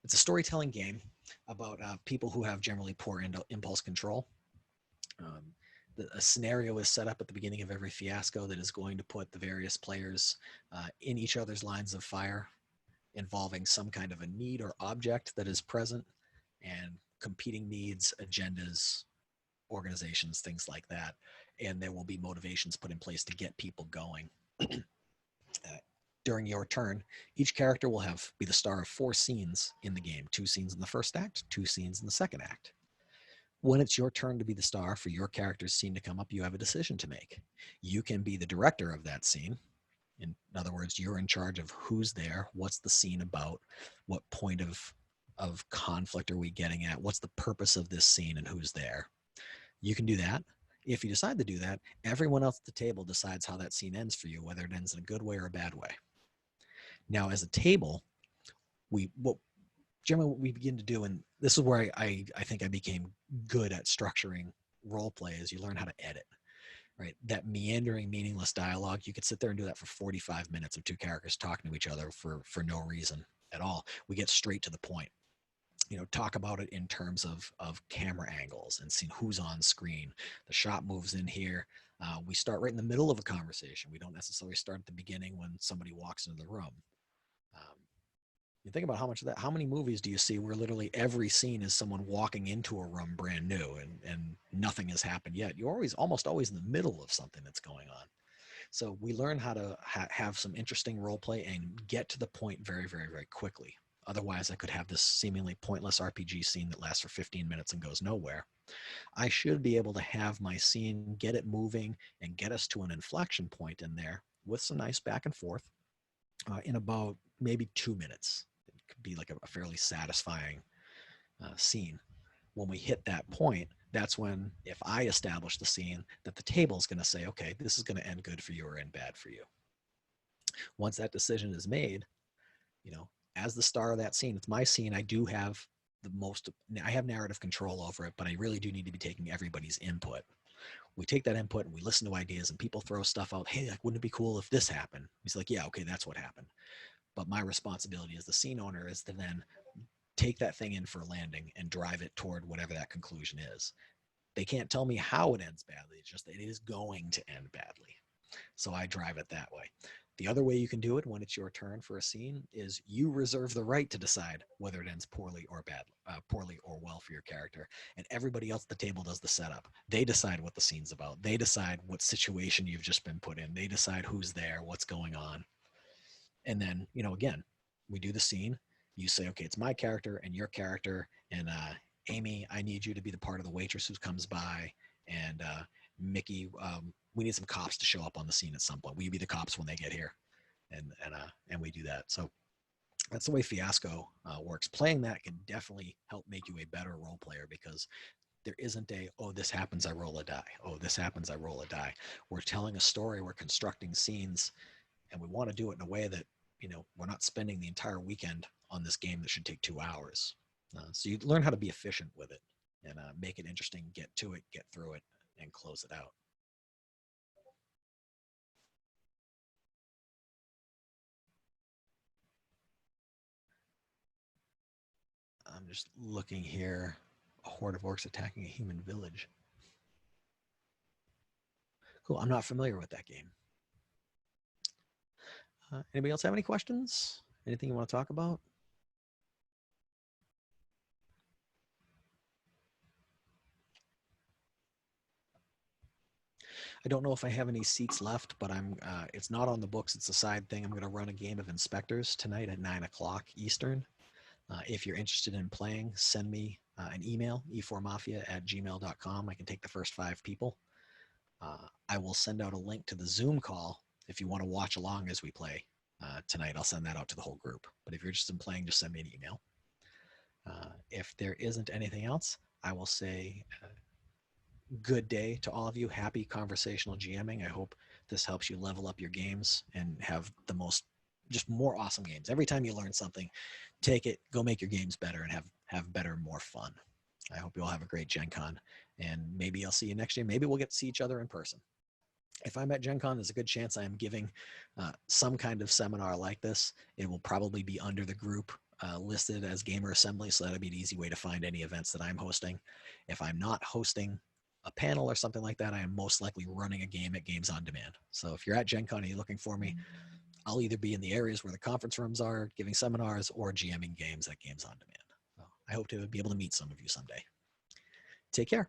storytelling game about people who have generally poor impulse control. A scenario is set up at the beginning of every Fiasco that is going to put the various players in each other's lines of fire, involving some kind of a need or object that is present, and competing needs, agendas, organizations, things like that. And there will be motivations put in place to get people going. During your turn, each character will be the star of 4 scenes in the game. 2 scenes in the first act, 2 scenes in the second act. When it's your turn to be the star for your character's scene to come up, you have a decision to make. You can be the director of that scene. In other words, you're in charge of who's there, what's the scene about, what point of conflict are we getting at, what's the purpose of this scene, and who's there. You can do that. If you decide to do that, everyone else at the table decides how that scene ends for you, whether it ends in a good way or a bad way. Now, as a table, generally what we begin to do, and this is where I think I became good at structuring role play, is you learn how to edit, right? That meandering, meaningless dialogue, you could sit there and do that for 45 minutes of 2 characters talking to each other for no reason at all. We get straight to the point. Talk about it in terms of camera angles and seeing who's on screen. The shot moves in here. We start right in the middle of a conversation. We don't necessarily start at the beginning when somebody walks into the room. You think about how many movies do you see where literally every scene is someone walking into a room brand new and nothing has happened yet. You're almost always in the middle of something that's going on. So we learn how to have some interesting role play and get to the point very, very, very quickly. Otherwise, I could have this seemingly pointless RPG scene that lasts for 15 minutes and goes nowhere. I should be able to have my scene, get it moving, and get us to an inflection point in there with some nice back and forth in about maybe 2 minutes. It could be like a fairly satisfying scene. When we hit that point, that's when, if I establish the scene, that the table is going to say, okay, this is going to end good for you or end bad for you. Once that decision is made, as the star of that scene, it's my scene. I have narrative control over it, but I really do need to be taking everybody's input. We take that input and we listen to ideas, and people throw stuff out. Hey, wouldn't it be cool if this happened? He's like, yeah, okay, that's what happened. But my responsibility as the scene owner is to then take that thing in for landing and drive it toward whatever that conclusion is. They can't tell me how it ends badly. It's just that it is going to end badly. So I drive it that way. The other way you can do it when it's your turn for a scene is you reserve the right to decide whether it ends poorly or well for your character. And everybody else at the table does the setup. They decide what the scene's about. They decide what situation you've just been put in. They decide who's there, what's going on. And then, again, we do the scene. You say, okay, it's my character and your character. And Amy, I need you to be the part of the waitress who comes by. And Mickey, we need some cops to show up on the scene at some point. Will you be the cops when they get here? And we do that. So that's the way Fiasco works. Playing that can definitely help make you a better role player, because there isn't this happens, I roll a die. Oh, this happens, I roll a die. We're telling a story, we're constructing scenes, and we want to do it in a way that, we're not spending the entire weekend on this game that should take 2 hours. So you learn how to be efficient with it and make it interesting, get to it, get through it, and close it out. I'm just looking here. A horde of orcs attacking a human village. Cool. I'm not familiar with that game. Anybody else have any questions? Anything you want to talk about? I don't know if I have any seats left, but it's not on the books. It's a side thing. I'm going to run a game of Inspectors tonight at 9 o'clock Eastern. If you're interested in playing, send me an email, e4mafia@gmail.com. I can take the first 5 people. I will send out a link to the Zoom call if you want to watch along as we play tonight. I'll send that out to the whole group. But if you're interested in playing, just send me an email. If there isn't anything else, I will say good day to all of you. Happy conversational GMing. I hope this helps you level up your games and have just more awesome games. Every time you learn something, take it, go make your games better and have better, more fun. I hope you all have a great Gen Con, and maybe I'll see you next year. Maybe we'll get to see each other in person. If I'm at Gen Con, there's a good chance I am giving some kind of seminar like this. It will probably be under the group listed as Gamer Assembly, so that'll be an easy way to find any events that I'm hosting. If I'm not hosting a panel or something like that, I am most likely running a game at Games on Demand. So if you're at Gen Con and you're looking for me, I'll either be in the areas where the conference rooms are, giving seminars, or GMing games at Games on Demand. So I hope to be able to meet some of you someday. Take care.